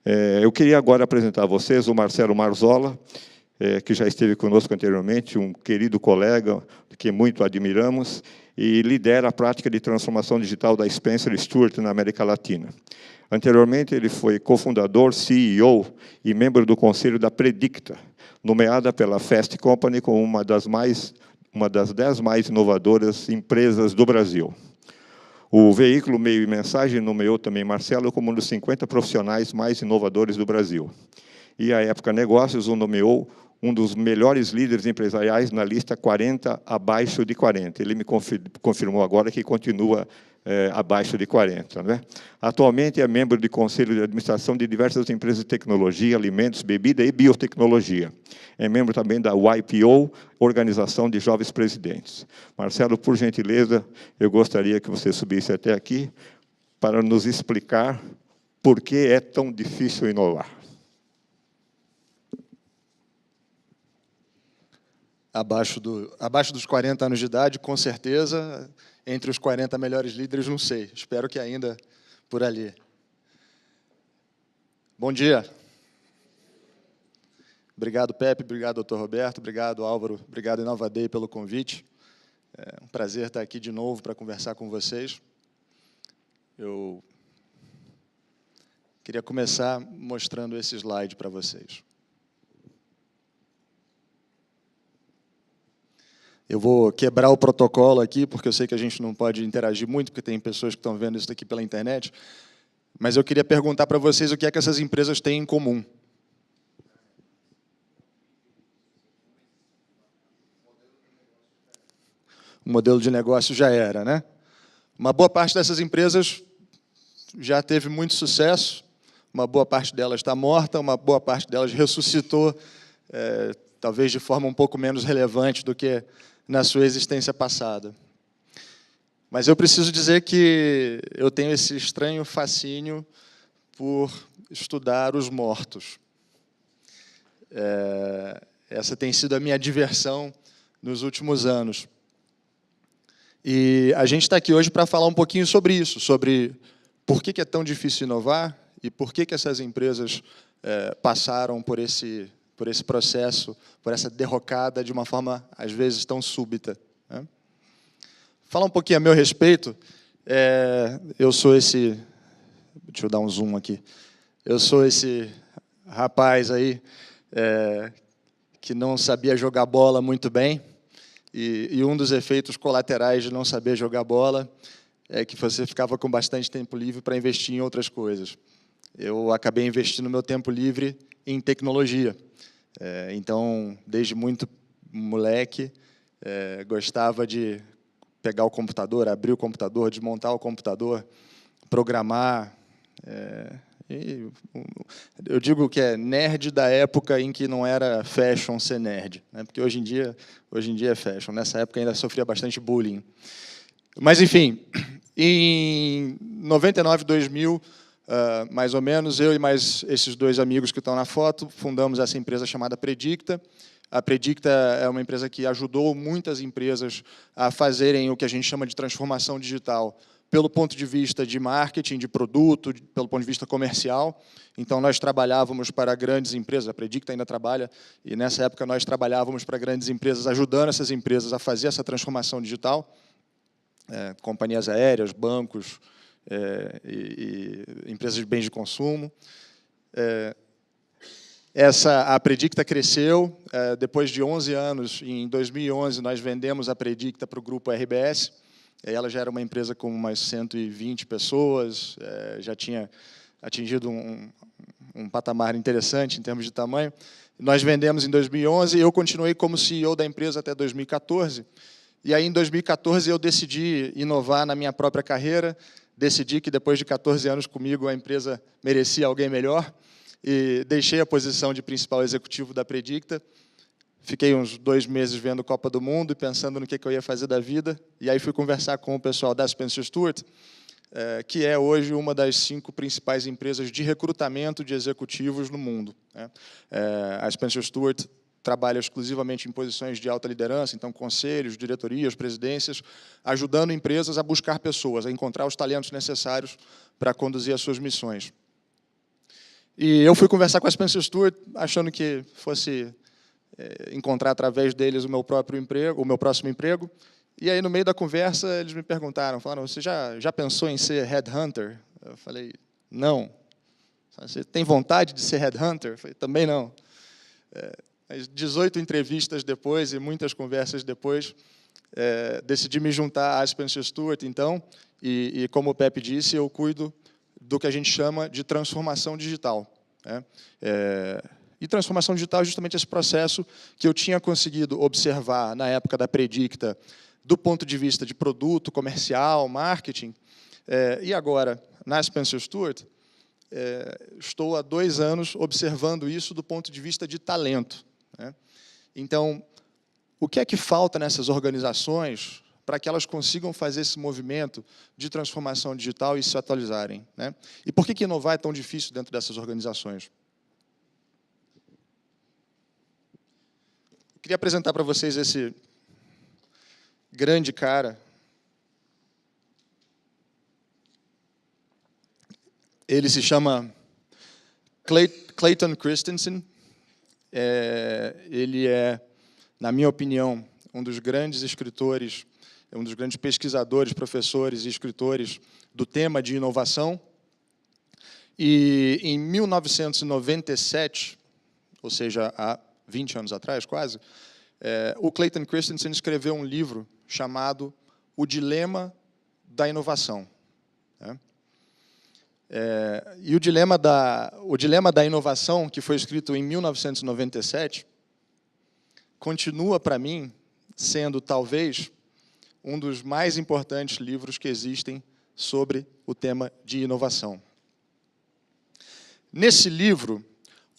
Eu queria agora apresentar a vocês o Marcelo Marzola, que já esteve conosco anteriormente, um querido colega que muito admiramos, e lidera a prática de transformação digital da Spencer Stuart na América Latina. Anteriormente, ele foi cofundador, CEO e membro do conselho da Predicta, nomeada pela Fast Company como uma das 10 mais inovadoras empresas do Brasil. O veículo Meio e Mensagem nomeou também Marcelo como um dos 50 profissionais mais inovadores do Brasil. E a Época Negócios o nomeou um dos melhores líderes empresariais na lista 40 abaixo de 40. Ele me confirmou agora que continua abaixo de 40. Né? Atualmente é membro de conselho de administração de diversas empresas de tecnologia, alimentos, bebida e biotecnologia. É membro também da YPO, Organização de Jovens Presidentes. Marcelo, por gentileza, eu gostaria que você subisse até aqui para nos explicar por que é tão difícil inovar. Abaixo dos 40 anos de idade, com certeza. Entre os 40 melhores líderes, não sei. Espero que ainda por ali. Bom dia. Obrigado, Pepe. Obrigado, doutor Roberto. Obrigado, Álvaro. Obrigado, Inovadei, pelo convite. É um prazer estar aqui de novo para conversar com vocês. Eu queria começar mostrando esse slide para vocês. Eu vou quebrar o protocolo aqui, porque eu sei que a gente não pode interagir muito, porque tem pessoas que estão vendo isso aqui pela internet, mas eu queria perguntar para vocês o que é que essas empresas têm em comum. O modelo de negócio já era, né? Uma boa parte dessas empresas já teve muito sucesso, uma boa parte delas está morta, uma boa parte delas ressuscitou, talvez de forma um pouco menos relevante do que na sua existência passada. Mas eu preciso dizer que eu tenho esse estranho fascínio por estudar os mortos. Essa tem sido a minha diversão nos últimos anos. E a gente está aqui hoje para falar um pouquinho sobre isso, sobre por que é tão difícil inovar e por que essas empresas passaram por esse processo, por essa derrocada de uma forma, às vezes, tão súbita. Né? Falar um pouquinho a meu respeito, eu sou esse... Deixa eu dar um zoom aqui. Eu sou esse rapaz aí que não sabia jogar bola muito bem, e um dos efeitos colaterais de não saber jogar bola é que você ficava com bastante tempo livre para investir em outras coisas. Eu acabei investindo meu tempo livre em tecnologia. Então, desde muito moleque, gostava de pegar o computador, abrir o computador, desmontar o computador, programar. Eu digo que é nerd da época em que não era fashion ser nerd, né? Porque hoje em dia é fashion. Nessa época ainda sofria bastante bullying. Mas, enfim, em 99, 2000, mais ou menos, eu e mais esses dois amigos que estão na foto, fundamos essa empresa chamada Predicta. A Predicta é uma empresa que ajudou muitas empresas a fazerem o que a gente chama de transformação digital, pelo ponto de vista de marketing, de produto, pelo ponto de vista comercial. Então, nós trabalhávamos para grandes empresas, a Predicta ainda trabalha, e nessa época nós trabalhávamos para grandes empresas, ajudando essas empresas a fazer essa transformação digital, companhias aéreas, bancos, e empresas de bens de consumo. A Predicta cresceu. Depois de 11 anos, em 2011, nós vendemos a Predicta para o grupo RBS. Ela já era uma empresa com umas 120 pessoas, já tinha atingido um patamar interessante em termos de tamanho. Nós vendemos em 2011 e eu continuei como CEO da empresa até 2014. E aí, em 2014, eu decidi inovar na minha própria carreira, decidi que, depois de 14 anos comigo, a empresa merecia alguém melhor, e deixei a posição de principal executivo da Predicta. Fiquei uns 2 meses vendo Copa do Mundo e pensando no que eu ia fazer da vida, e aí fui conversar com o pessoal da Spencer Stuart, que é hoje uma das 5 principais empresas de recrutamento de executivos no mundo. A Spencer Stuart trabalha exclusivamente em posições de alta liderança, então conselhos, diretorias, presidências, ajudando empresas a buscar pessoas, a encontrar os talentos necessários para conduzir as suas missões. E eu fui conversar com a Spencer Stuart, achando que fosse encontrar através deles o meu próprio emprego, o meu próximo emprego. E aí, no meio da conversa, eles me perguntaram, falaram, você já pensou em ser headhunter? Eu falei, não. Você tem vontade de ser headhunter? Eu falei, também não. 18 entrevistas depois e muitas conversas depois, decidi me juntar à Spencer Stuart, então, e como o Pepe disse, eu cuido do que a gente chama de transformação digital. E transformação digital é justamente esse processo que eu tinha conseguido observar na época da Predicta, do ponto de vista de produto, comercial, marketing, e agora, na Spencer Stuart, estou há 2 anos observando isso do ponto de vista de talento. Então, o que é que falta nessas organizações para que elas consigam fazer esse movimento de transformação digital e se atualizarem? E por que inovar é tão difícil dentro dessas organizações? Eu queria apresentar para vocês esse grande cara. Ele se chama Clayton Christensen. Ele é, na minha opinião, um dos grandes escritores, um dos grandes pesquisadores, professores e escritores do tema de inovação. E, em 1997, ou seja, há 20 anos atrás, quase, o Clayton Christensen escreveu um livro chamado O Dilema da Inovação. E o dilema da inovação, que foi escrito em 1997, continua, para mim, sendo, talvez, um dos mais importantes livros que existem sobre o tema de inovação. Nesse livro,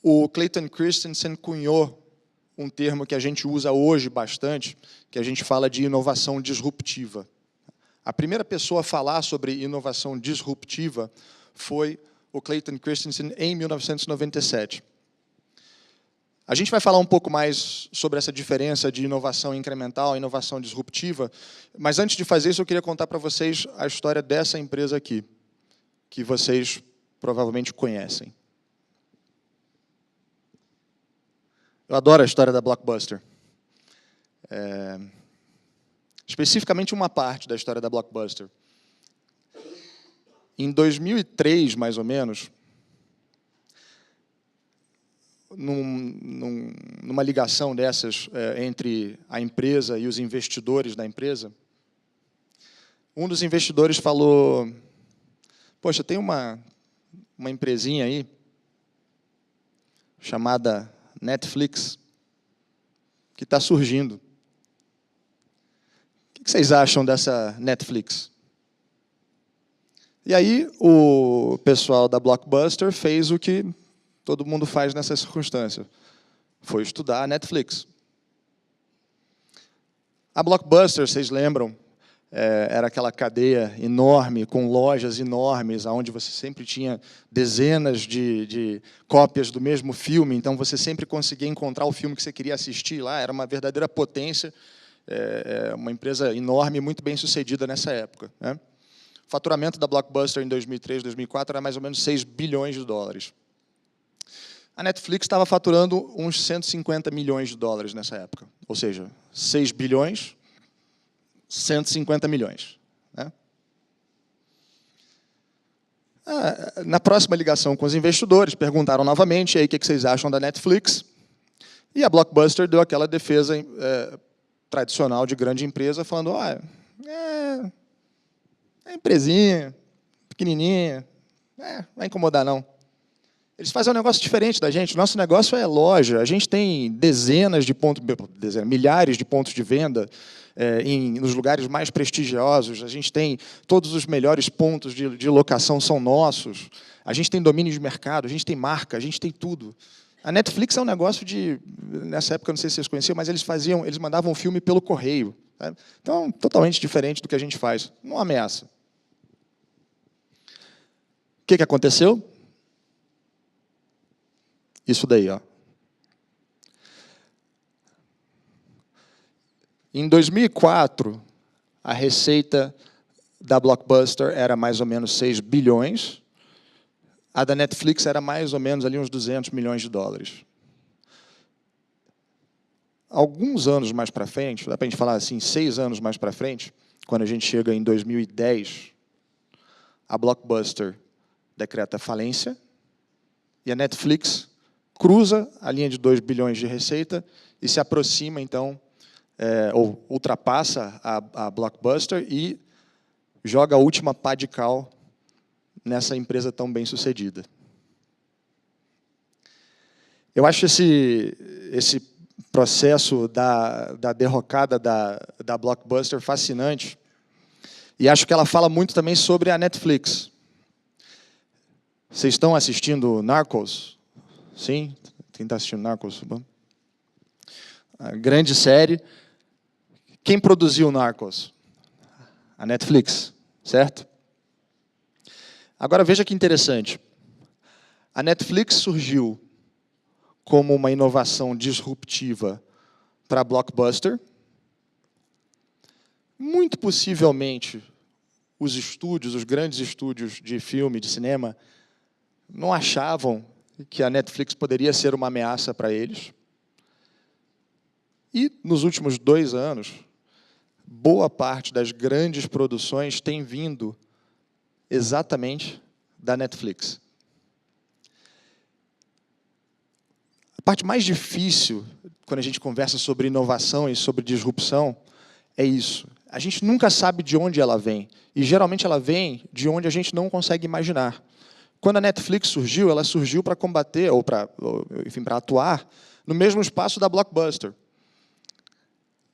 o Clayton Christensen cunhou um termo que a gente usa hoje bastante, que a gente fala de inovação disruptiva. A primeira pessoa a falar sobre inovação disruptiva foi o Clayton Christensen em 1997. A gente vai falar um pouco mais sobre essa diferença de inovação incremental e inovação disruptiva, mas antes de fazer isso, eu queria contar para vocês a história dessa empresa aqui, que vocês provavelmente conhecem. Eu adoro a história da Blockbuster. Especificamente uma parte da história da Blockbuster. Em 2003, mais ou menos, numa ligação dessas entre a empresa e os investidores da empresa, um dos investidores falou, poxa, tem uma empresinha aí chamada Netflix que está surgindo. O que vocês acham dessa Netflix? E aí o pessoal da Blockbuster fez o que todo mundo faz nessa circunstância. Foi estudar a Netflix. A Blockbuster, vocês lembram, era aquela cadeia enorme, com lojas enormes, onde você sempre tinha dezenas de cópias do mesmo filme, então você sempre conseguia encontrar o filme que você queria assistir lá, era uma verdadeira potência, uma empresa enorme e muito bem sucedida nessa época. O faturamento da Blockbuster em 2003, 2004 era mais ou menos 6 bilhões de dólares. A Netflix estava faturando uns 150 milhões de dólares nessa época. Ou seja, 6 bilhões, 150 milhões. Na próxima ligação com os investidores, perguntaram novamente, e aí, o que vocês acham da Netflix? E a Blockbuster deu aquela defesa tradicional de grande empresa, falando, é empresinha, pequenininha, não vai incomodar, não. Eles fazem um negócio diferente da gente. O nosso negócio é loja. A gente tem milhares de pontos de venda nos lugares mais prestigiosos. A gente tem todos os melhores pontos de locação são nossos. A gente tem domínio de mercado, a gente tem marca, a gente tem tudo. A Netflix é um negócio de... Nessa época, não sei se vocês conheciam, mas eles mandavam um filme pelo correio. Então, totalmente diferente do que a gente faz. Não ameaça. O que aconteceu? Isso daí, ó. Em 2004, a receita da Blockbuster era mais ou menos 6 bilhões. A da Netflix era mais ou menos ali uns 200 milhões de dólares. Alguns anos mais para frente, dá para a gente falar assim, 6 anos mais para frente, quando a gente chega em 2010, a Blockbuster decreta falência e a Netflix cruza a linha de 2 bilhões de receita e se aproxima, então, ou ultrapassa a Blockbuster e joga a última pá de cal nessa empresa tão bem-sucedida. Eu acho esse processo da derrocada da Blockbuster fascinante, e acho que ela fala muito também sobre a Netflix. Vocês estão assistindo Narcos? Sim? Quem está assistindo Narcos? A grande série. Quem produziu Narcos? A Netflix, certo? Agora veja que interessante. A Netflix surgiu como uma inovação disruptiva para a Blockbuster. Muito possivelmente, os grandes estúdios de filme, de cinema, não achavam que a Netflix poderia ser uma ameaça para eles. E, nos últimos 2 anos, boa parte das grandes produções tem vindo exatamente da Netflix. A parte mais difícil, quando a gente conversa sobre inovação e sobre disrupção, é isso. A gente nunca sabe de onde ela vem. E, geralmente, ela vem de onde a gente não consegue imaginar. Quando a Netflix surgiu, ela surgiu para combater, ou para atuar, no mesmo espaço da Blockbuster.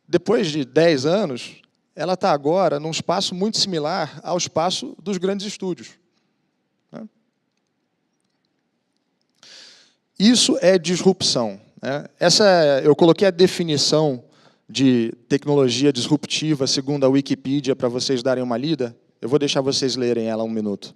Depois de 10 anos, ela está agora num espaço muito similar ao espaço dos grandes estúdios. Isso é disrupção. Eu coloquei a definição de tecnologia disruptiva segundo a Wikipedia para vocês darem uma lida. Eu vou deixar vocês lerem ela 1 minuto.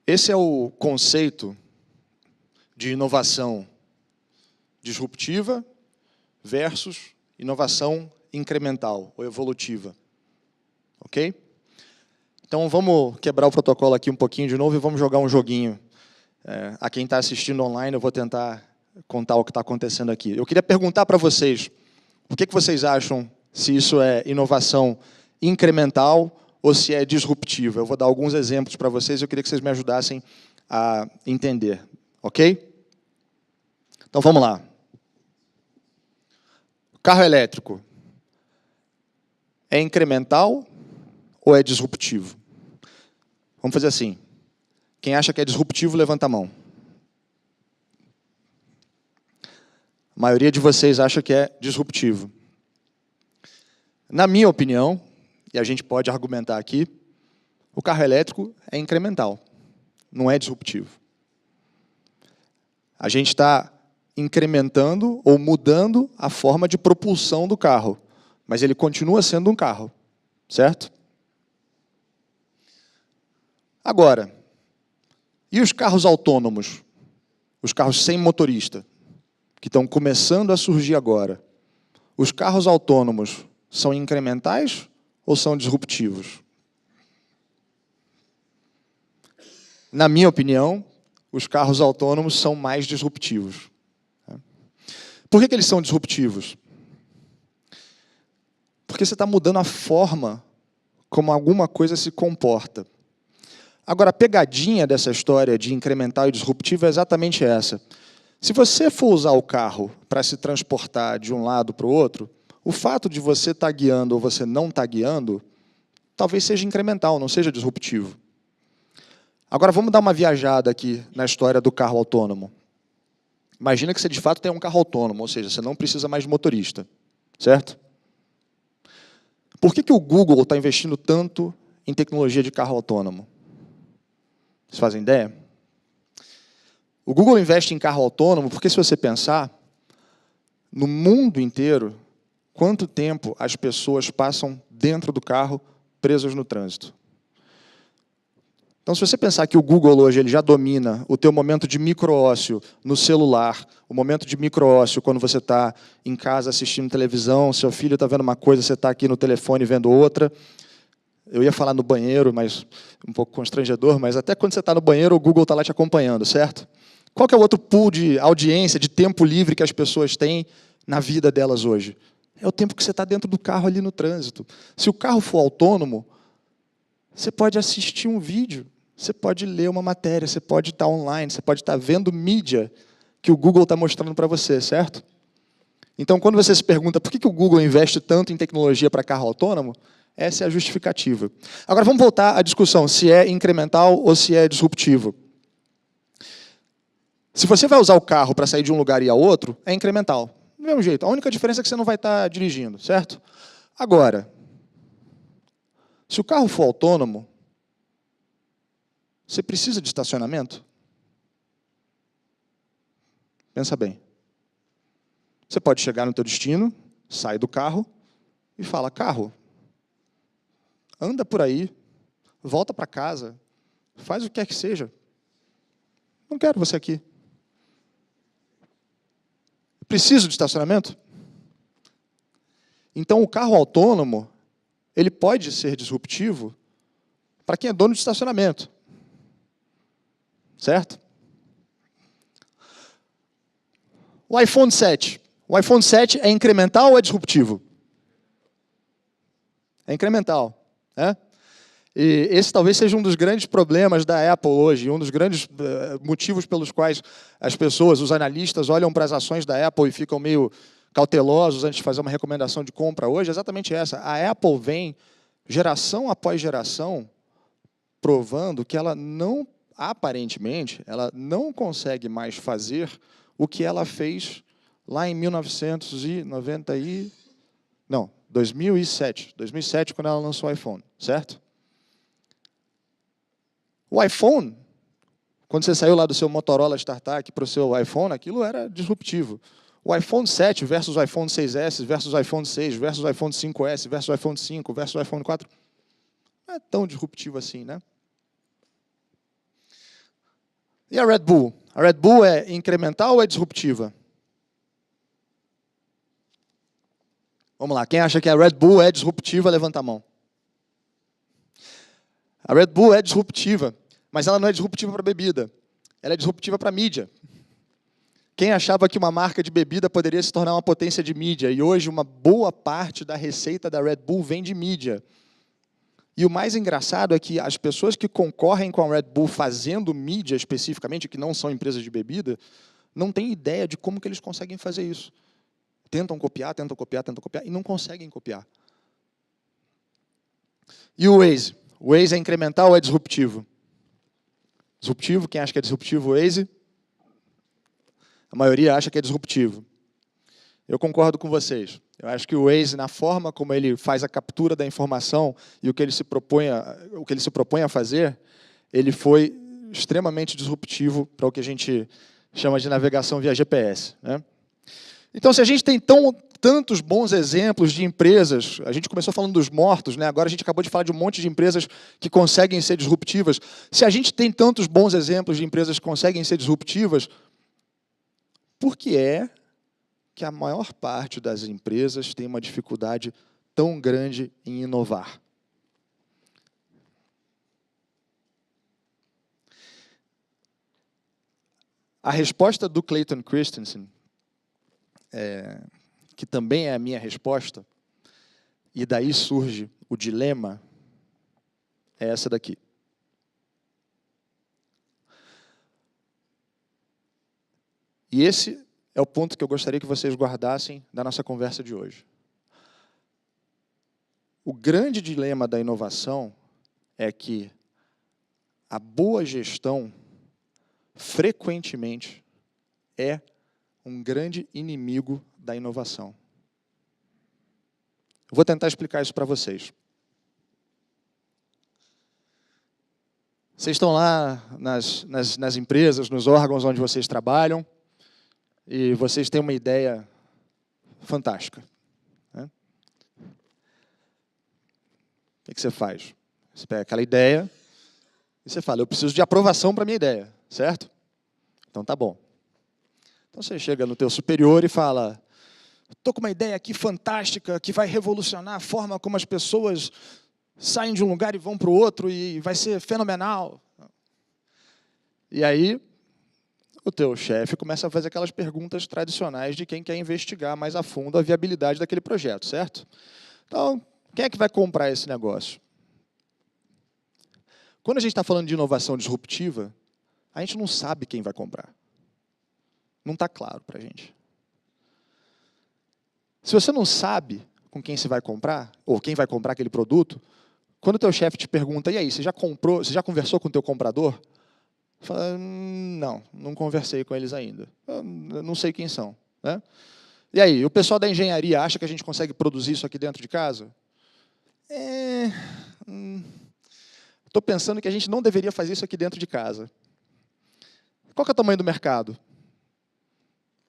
Esse é o conceito de inovação disruptiva versus inovação incremental ou evolutiva. Ok? Então, vamos quebrar o protocolo aqui um pouquinho de novo e vamos jogar um joguinho. A quem está assistindo online, eu vou tentar contar o que está acontecendo aqui. Eu queria perguntar para vocês, o que vocês acham se isso é inovação incremental ou se é disruptiva? Eu vou dar alguns exemplos para vocês e eu queria que vocês me ajudassem a entender. Ok? Então, vamos lá. Carro elétrico é incremental ou é disruptivo? Vamos fazer assim. Quem acha que é disruptivo, levanta a mão. A maioria de vocês acha que é disruptivo. Na minha opinião, e a gente pode argumentar aqui, o carro elétrico é incremental, não é disruptivo. A gente está incrementando ou mudando a forma de propulsão do carro, mas ele continua sendo um carro, certo? Agora, e os carros autônomos? Os carros sem motorista, que estão começando a surgir agora. Os carros autônomos são incrementais ou são disruptivos? Na minha opinião, os carros autônomos são mais disruptivos. Por que eles são disruptivos? Porque você está mudando a forma como alguma coisa se comporta. Agora, a pegadinha dessa história de incremental e disruptivo é exatamente essa. Se você for usar o carro para se transportar de um lado para o outro, o fato de você estar guiando ou você não estar guiando, talvez seja incremental, não seja disruptivo. Agora, vamos dar uma viajada aqui na história do carro autônomo. Imagina que você, de fato, tem um carro autônomo, ou seja, você não precisa mais de motorista, certo? Por que o Google está investindo tanto em tecnologia de carro autônomo? Vocês fazem ideia? O Google investe em carro autônomo porque, se você pensar, no mundo inteiro, quanto tempo as pessoas passam dentro do carro presas no trânsito? Então, se você pensar que o Google hoje ele já domina o teu momento de micro-ócio no celular, o momento de micro-ócio quando você está em casa assistindo televisão, seu filho está vendo uma coisa, você está aqui no telefone vendo outra. Eu ia falar no banheiro, mas um pouco constrangedor, mas até quando você está no banheiro, o Google está lá te acompanhando, certo? Qual que é o outro pool de audiência, de tempo livre que as pessoas têm na vida delas hoje? É o tempo que você está dentro do carro ali no trânsito. Se o carro for autônomo, você pode assistir um vídeo, você pode ler uma matéria, você pode estar online, você pode estar vendo mídia que o Google está mostrando para você, certo? Então, quando você se pergunta por que o Google investe tanto em tecnologia para carro autônomo, essa é a justificativa. Agora, vamos voltar à discussão se é incremental ou se é disruptivo. Se você vai usar o carro para sair de um lugar e ir a outro, é incremental. Do mesmo jeito. A única diferença é que você não vai estar dirigindo, certo? Agora, se o carro for autônomo, você precisa de estacionamento? Pensa bem. Você pode chegar no teu destino, sai do carro e fala, carro, anda por aí, volta para casa, faz o que quer que seja. Não quero você aqui. Preciso de estacionamento? Então, o carro autônomo, ele pode ser disruptivo para quem é dono de estacionamento. Certo? O iPhone 7. O iPhone 7 é incremental ou é disruptivo? É incremental. Né? E esse talvez seja um dos grandes problemas da Apple hoje, um dos grandes motivos pelos quais as pessoas, os analistas, olham para as ações da Apple e ficam meio cautelosos antes de fazer uma recomendação de compra hoje, é exatamente essa. A Apple vem, geração após geração, provando que ela não, aparentemente, ela não consegue mais fazer o que ela fez lá em 2007. 2007, quando ela lançou o iPhone, certo? O iPhone, quando você saiu lá do seu Motorola StarTAC para o seu iPhone, aquilo era disruptivo. O iPhone 7 versus o iPhone 6S, versus o iPhone 6, versus o iPhone 5S, versus o iPhone 5, versus o iPhone 4, não é tão disruptivo assim, né? E a Red Bull? A Red Bull é incremental ou é disruptiva? Vamos lá, quem acha que a Red Bull é disruptiva, levanta a mão. A Red Bull é disruptiva, mas ela não é disruptiva para bebida. Ela é disruptiva para mídia. Quem achava que uma marca de bebida poderia se tornar uma potência de mídia, e hoje uma boa parte da receita da Red Bull vem de mídia. E o mais engraçado é que as pessoas que concorrem com a Red Bull fazendo mídia especificamente, que não são empresas de bebida, não têm ideia de como que eles conseguem fazer isso. Tentam copiar, e não conseguem copiar. E o Waze? O Waze é incremental ou é disruptivo? Disruptivo, quem acha que é disruptivo o Waze? A maioria acha que é disruptivo. Eu concordo com vocês. Eu acho que o Waze, na forma como ele faz a captura da informação e o que ele se propõe a fazer, ele foi extremamente disruptivo para o que a gente chama de navegação via GPS. Né? Então, se a gente tem tantos bons exemplos de empresas, a gente começou falando dos mortos, né? Agora a gente acabou de falar de um monte de empresas que conseguem ser disruptivas. Se a gente tem tantos bons exemplos de empresas que conseguem ser disruptivas, por que é que a maior parte das empresas tem uma dificuldade tão grande em inovar? A resposta do Clayton Christensen, que também é a minha resposta, e daí surge o dilema, é essa daqui. E esse é o ponto que eu gostaria que vocês guardassem da nossa conversa de hoje. O grande dilema da inovação é que a boa gestão, frequentemente, é um grande inimigo da inovação. Vou tentar explicar isso para vocês. Vocês estão lá nas empresas, nos órgãos onde vocês trabalham, e vocês têm uma ideia fantástica. Né? O que você faz? Você pega aquela ideia, E você fala, eu preciso de aprovação para a minha ideia, certo? Então tá bom. Então você chega no teu superior e fala, estou com uma ideia aqui fantástica que vai revolucionar a forma como as pessoas saem de um lugar e vão para o outro e vai ser fenomenal. E aí o teu chefe começa a fazer aquelas perguntas tradicionais de quem quer investigar mais a fundo a viabilidade daquele projeto, certo? Então, quem é que vai comprar esse negócio? Quando a gente está falando de inovação disruptiva, a gente não sabe quem vai comprar. Não está claro para a gente. Se você não sabe com quem você vai comprar, ou quem vai comprar aquele produto, quando o teu chefe te pergunta, e aí, você já comprou, você já conversou com o teu comprador? Você fala, não conversei com eles ainda. Eu não sei quem são. Né? E aí, o pessoal da engenharia acha que a gente consegue produzir isso aqui dentro de casa? Estou pensando que a gente não deveria fazer isso aqui dentro de casa. Qual que é o tamanho do mercado?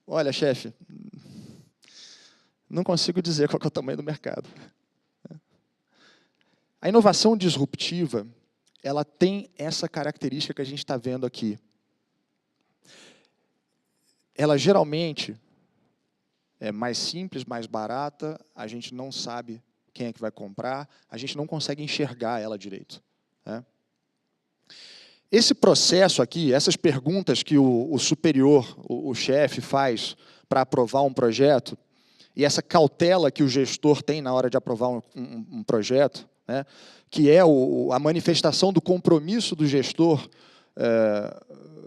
Olha, chefe, não consigo dizer qual que é o tamanho do mercado. A inovação disruptiva, ela tem essa característica que a gente está vendo aqui. Ela geralmente é mais simples, mais barata, a gente não sabe quem é que vai comprar, a gente não consegue enxergar ela direito. Né? Esse processo aqui, essas perguntas que o superior, o chefe faz para aprovar um projeto, e essa cautela que o gestor tem na hora de aprovar um projeto, né, que é a manifestação do compromisso do gestor,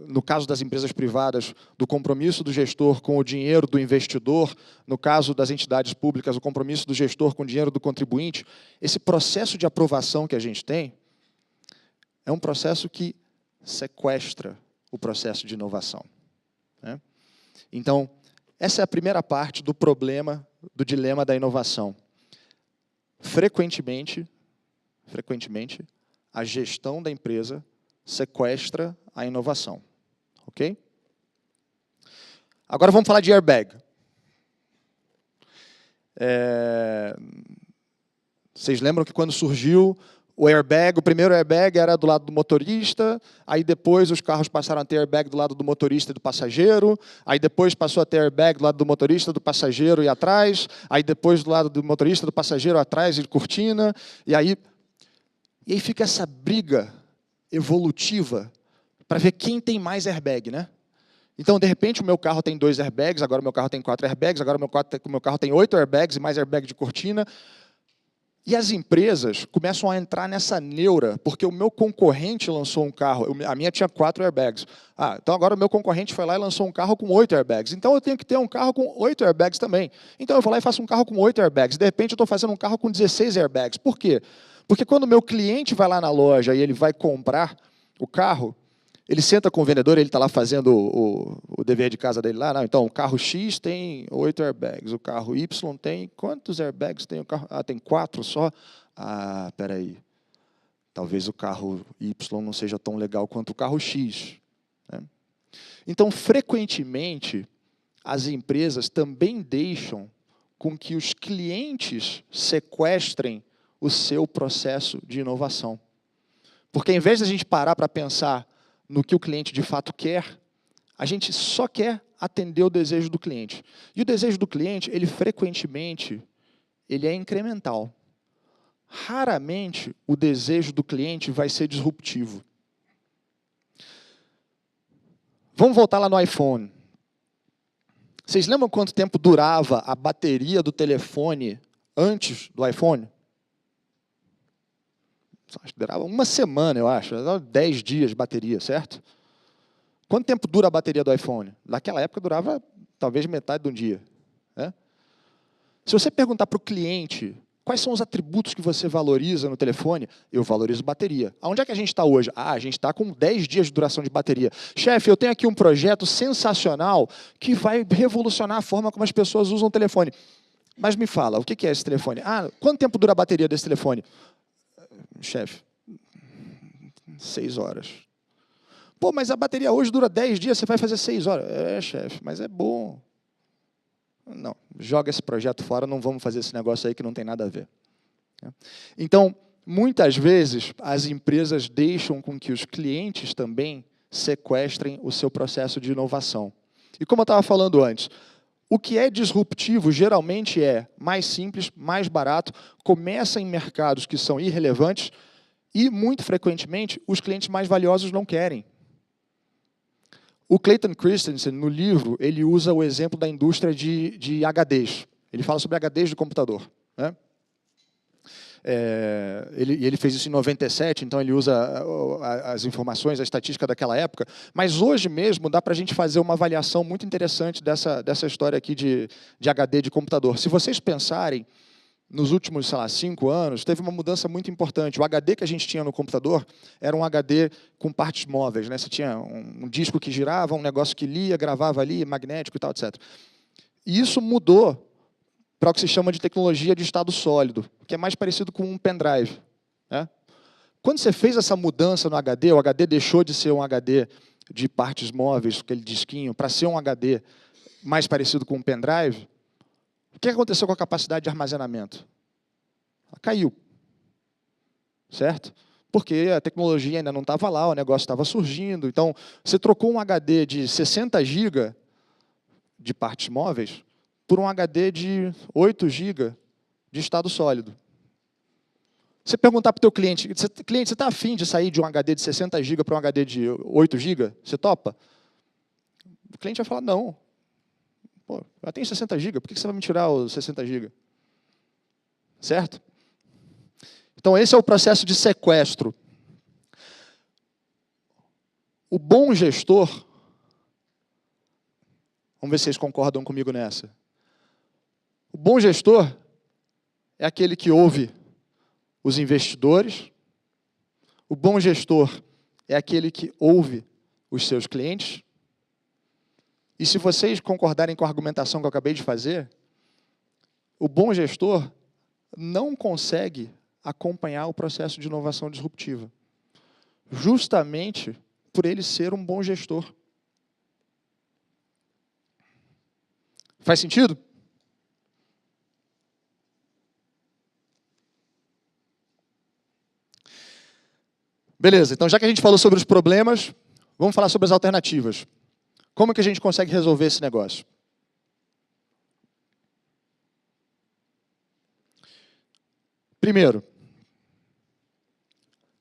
no caso das empresas privadas, do compromisso do gestor com o dinheiro do investidor, no caso das entidades públicas, o compromisso do gestor com o dinheiro do contribuinte, esse processo de aprovação que a gente tem é um processo que sequestra o processo de inovação. Né? Então, essa é a primeira parte do problema, do dilema da inovação. Frequentemente, a gestão da empresa sequestra a inovação. Ok? Agora vamos falar de airbag. Vocês lembram que quando surgiu o airbag, o primeiro airbag era do lado do motorista, aí depois os carros passaram a ter airbag do lado do motorista e do passageiro, aí depois passou a ter airbag do lado do motorista, do passageiro e atrás, aí depois do lado do motorista, do passageiro atrás e de cortina, e aí fica essa briga evolutiva para ver quem tem mais airbag, né? Então, de repente, o meu carro tem 2 airbags, agora o meu carro tem 4 airbags, agora o meu carro tem 8 airbags e mais airbag de cortina. E as empresas começam a entrar nessa neura, porque o meu concorrente lançou um carro, a minha tinha 4 airbags. Então agora o meu concorrente foi lá e lançou um carro com 8 airbags. Então eu tenho que ter um carro com 8 airbags também. Então eu vou lá e faço um carro com 8 airbags. De repente eu estou fazendo um carro com 16 airbags. Por quê? Porque quando o meu cliente vai lá na loja e ele vai comprar o carro, ele senta com o vendedor, ele está lá fazendo o dever de casa dele lá. Não, então, o carro X tem 8 airbags, o carro Y tem... Quantos airbags tem o carro? Tem 4 só? Espera aí. Talvez o carro Y não seja tão legal quanto o carro X. Né? Então, frequentemente, as empresas também deixam com que os clientes sequestrem o seu processo de inovação. Porque, em vez de a gente parar para pensar no que o cliente de fato quer, a gente só quer atender o desejo do cliente. E o desejo do cliente, ele frequentemente, ele é incremental. Raramente o desejo do cliente vai ser disruptivo. Vamos voltar lá no iPhone. Vocês lembram quanto tempo durava a bateria do telefone antes do iPhone? Acho que durava uma semana, eu acho. 10 dias de bateria, certo? Quanto tempo dura a bateria do iPhone? Naquela época durava talvez metade de um dia. Né? Se você perguntar para o cliente quais são os atributos que você valoriza no telefone, eu valorizo bateria. Aonde é que a gente está hoje? A gente está com 10 dias de duração de bateria. Chefe, eu tenho aqui um projeto sensacional que vai revolucionar a forma como as pessoas usam o telefone. Mas me fala, o que é esse telefone? Quanto tempo dura a bateria desse telefone? Chefe, 6 horas. Pô, mas a bateria hoje dura 10 dias, você vai fazer 6 horas. Chefe, mas é bom. Não, joga esse projeto fora, não vamos fazer esse negócio aí que não tem nada a ver. Então, muitas vezes as empresas deixam com que os clientes também sequestrem o seu processo de inovação. E como eu estava falando antes, o que é disruptivo geralmente é mais simples, mais barato, começa em mercados que são irrelevantes e, muito frequentemente, os clientes mais valiosos não querem. O Clayton Christensen, no livro, ele usa o exemplo da indústria de HDs. Ele fala sobre HDs de computador, né? Ele fez isso em 97, então ele usa as informações, a estatística daquela época. Mas hoje mesmo dá para a gente fazer uma avaliação muito interessante dessa história aqui de HD de computador. Se vocês pensarem, nos últimos, 5 anos, teve uma mudança muito importante. O HD que a gente tinha no computador era um HD com partes móveis, né? Você tinha um disco que girava, um negócio que lia, gravava ali, magnético e tal, etc. E isso mudou para o que se chama de tecnologia de estado sólido, que é mais parecido com um pendrive, né? Quando você fez essa mudança no HD, o HD deixou de ser um HD de partes móveis, aquele disquinho, para ser um HD mais parecido com um pendrive, o que aconteceu com a capacidade de armazenamento? Ela caiu, certo? Porque a tecnologia ainda não estava lá, o negócio estava surgindo. Então, você trocou um HD de 60 GB de partes móveis por um HD de 8 GB de estado sólido. Você perguntar para o teu cliente, você está afim de sair de um HD de 60 GB para um HD de 8 GB? Você topa? O cliente vai falar, não. Pô, eu tenho 60 GB, por que você vai me tirar os 60 GB? Certo? Então, esse é o processo de sequestro. O bom gestor, vamos ver se vocês concordam comigo nessa. O bom gestor é aquele que ouve os investidores. O bom gestor é aquele que ouve os seus clientes. E se vocês concordarem com a argumentação que eu acabei de fazer, o bom gestor não consegue acompanhar o processo de inovação disruptiva, justamente por ele ser um bom gestor. Faz sentido? Beleza, então já que a gente falou sobre os problemas, vamos falar sobre as alternativas. Como que a gente consegue resolver esse negócio? Primeiro,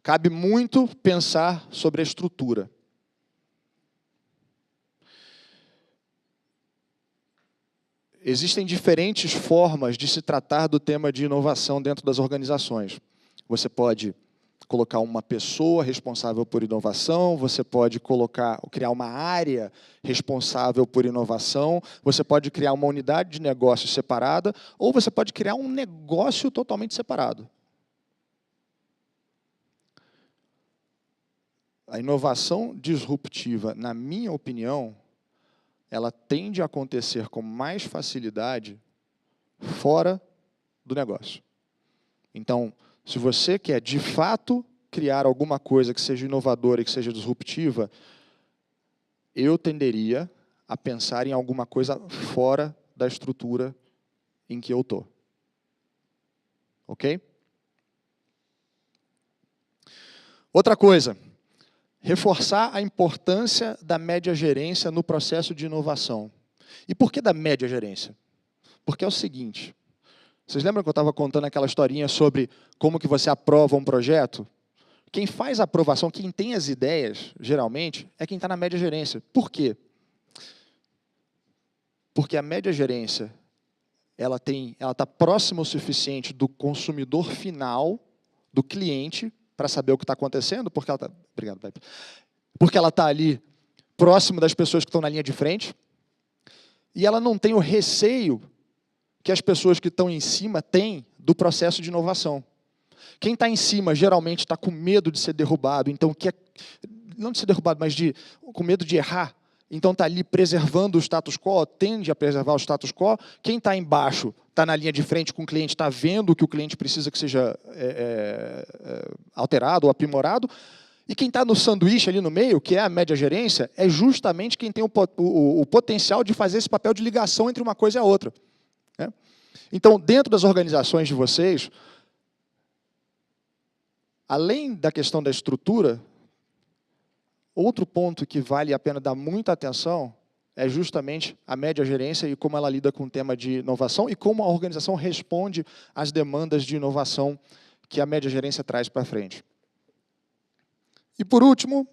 cabe muito pensar sobre a estrutura. Existem diferentes formas de se tratar do tema de inovação dentro das organizações. Você pode colocar uma pessoa responsável por inovação, você pode criar uma área responsável por inovação, você pode criar uma unidade de negócio separada, ou você pode criar um negócio totalmente separado. A inovação disruptiva, na minha opinião, ela tende a acontecer com mais facilidade fora do negócio. Então, se você quer, de fato, criar alguma coisa que seja inovadora e que seja disruptiva, eu tenderia a pensar em alguma coisa fora da estrutura em que eu estou. Ok? Outra coisa, reforçar a importância da média gerência no processo de inovação. E por que da média gerência? Porque é o seguinte, vocês lembram que eu estava contando aquela historinha sobre como que você aprova um projeto? Quem faz a aprovação, quem tem as ideias, geralmente, é quem está na média gerência. Por quê? Porque a média gerência ela está próxima o suficiente do consumidor final, do cliente, para saber o que está acontecendo, porque ela está... Obrigado, Pepe. Porque ela está ali próximo das pessoas que estão na linha de frente, e ela não tem o receio que as pessoas que estão em cima têm do processo de inovação. Quem está em cima geralmente está com medo de ser derrubado, então não de ser derrubado, mas com medo de errar. Então está ali preservando o status quo, tende a preservar o status quo. Quem está embaixo está na linha de frente com o cliente, está vendo o que o cliente precisa que seja alterado ou aprimorado. E quem está no sanduíche ali no meio, que é a média gerência, é justamente quem tem o potencial de fazer esse papel de ligação entre uma coisa e a outra. Né? Então, dentro das organizações de vocês, Além da questão da estrutura, outro ponto que vale a pena dar muita atenção é justamente a média gerência e como ela lida com o tema de inovação e como a organização responde às demandas de inovação que a média gerência traz para frente. E por último,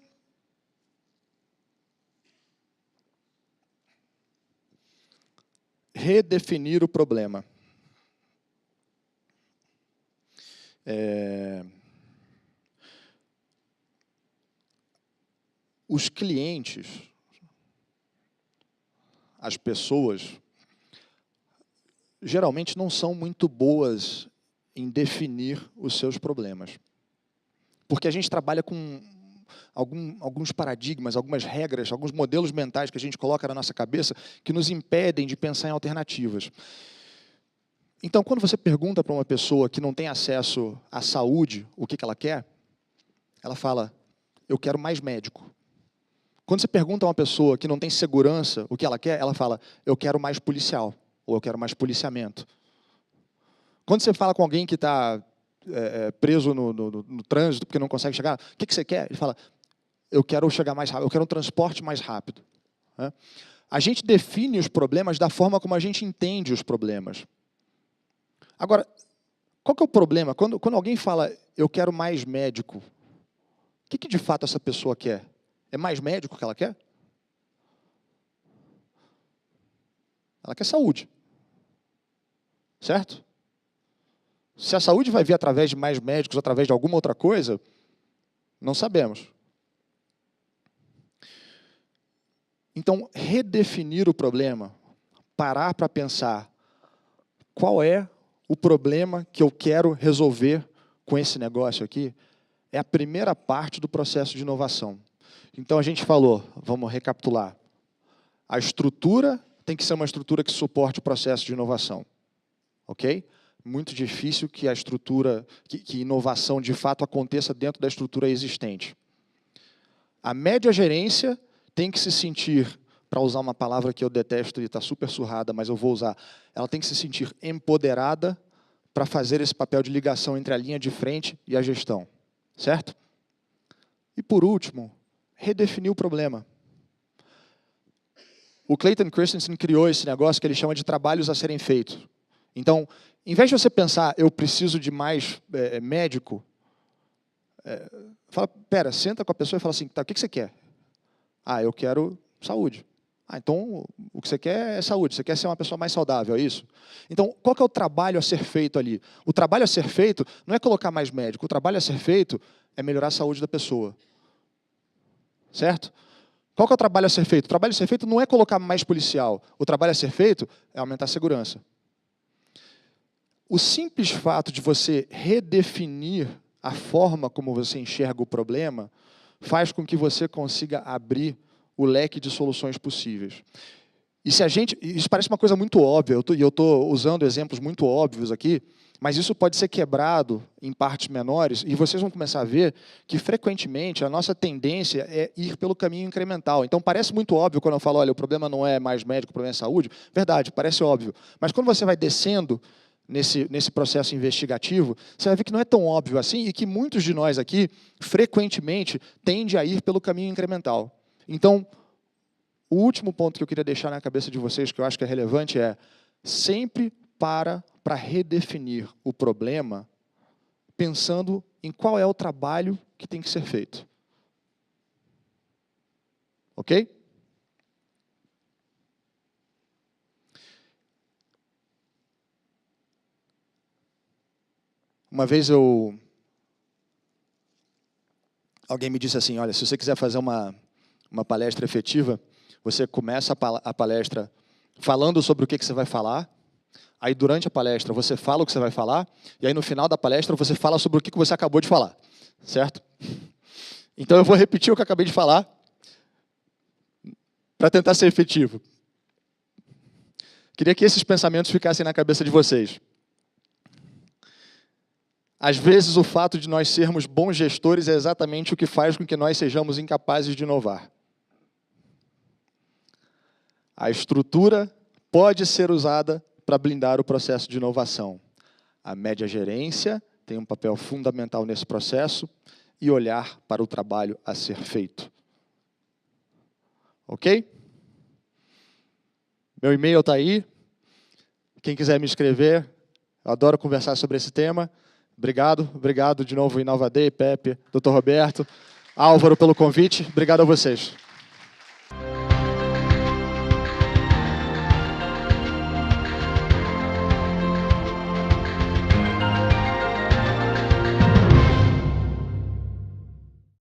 redefinir o problema. Os clientes, as pessoas, geralmente não são muito boas em definir os seus problemas. Porque a gente trabalha com alguns paradigmas, algumas regras, alguns modelos mentais que a gente coloca na nossa cabeça que nos impedem de pensar em alternativas. Então, quando você pergunta para uma pessoa que não tem acesso à saúde o que ela quer, ela fala, eu quero mais médico. Quando você pergunta a uma pessoa que não tem segurança o que ela quer, ela fala, eu quero mais policial, ou eu quero mais policiamento. Quando você fala com alguém que está preso no trânsito porque não consegue chegar, o que você quer? Ele fala, eu quero chegar mais rápido, eu quero um transporte mais rápido. A gente define os problemas da forma como a gente entende os problemas. Agora, qual que é o problema? Quando alguém fala, eu quero mais médico, o que de fato essa pessoa quer? É mais médico que ela quer? Ela quer saúde. Certo? Se a saúde vai vir através de mais médicos, através de alguma outra coisa, não sabemos. Então, redefinir o problema, parar para pensar qual é o problema que eu quero resolver com esse negócio aqui, é a primeira parte do processo de inovação. Então, a gente falou, vamos recapitular, a estrutura tem que ser uma estrutura que suporte o processo de inovação. Ok? Muito difícil que a estrutura, que inovação de fato aconteça dentro da estrutura existente. A média gerência tem que se sentir, para usar uma palavra que eu detesto e está super surrada, mas eu vou usar, ela tem que se sentir empoderada para fazer esse papel de ligação entre a linha de frente e a gestão. Certo? E por último, redefinir o problema. O Clayton Christensen criou esse negócio que ele chama de trabalhos a serem feitos. Então, em vez de você pensar, eu preciso de mais médico, pera, senta com a pessoa e fala assim, tá, o que você quer? Ah, eu quero saúde. Ah, então o que você quer é saúde, você quer ser uma pessoa mais saudável, é isso? Então, qual que é o trabalho a ser feito ali? O trabalho a ser feito não é colocar mais médico, o trabalho a ser feito é melhorar a saúde da pessoa. Certo? Qual que é o trabalho a ser feito? O trabalho a ser feito não é colocar mais policial, o trabalho a ser feito é aumentar a segurança. O simples fato de você redefinir a forma como você enxerga o problema faz com que você consiga abrir o leque de soluções possíveis. E se a gente, isso parece uma coisa muito óbvia, eu estou usando exemplos muito óbvios aqui, mas isso pode ser quebrado em partes menores, e vocês vão começar a ver que, frequentemente, a nossa tendência é ir pelo caminho incremental. Então, parece muito óbvio quando eu falo, olha, o problema não é mais médico, o problema é saúde. Verdade, parece óbvio. Mas quando você vai descendo nesse processo investigativo, você vai ver que não é tão óbvio assim e que muitos de nós aqui, frequentemente, tendem a ir pelo caminho incremental. Então, o último ponto que eu queria deixar na cabeça de vocês, que eu acho que é relevante, é sempre para redefinir o problema, pensando em qual é o trabalho que tem que ser feito. Ok? Uma vez alguém me disse assim, olha, se você quiser fazer uma palestra efetiva, você começa a palestra falando sobre o que você vai falar, aí durante a palestra você fala o que você vai falar, e aí no final da palestra você fala sobre o que você acabou de falar, certo? Então eu vou repetir o que eu acabei de falar, para tentar ser efetivo. Queria que esses pensamentos ficassem na cabeça de vocês. Às vezes, o fato de nós sermos bons gestores é exatamente o que faz com que nós sejamos incapazes de inovar. A estrutura pode ser usada para blindar o processo de inovação. A média gerência tem um papel fundamental nesse processo e olhar para o trabalho a ser feito. Ok? Meu e-mail está aí. Quem quiser me escrever, eu adoro conversar sobre esse tema. Obrigado de novo, Inalva Day, Pepe, Dr. Roberto, Álvaro pelo convite. Obrigado a vocês.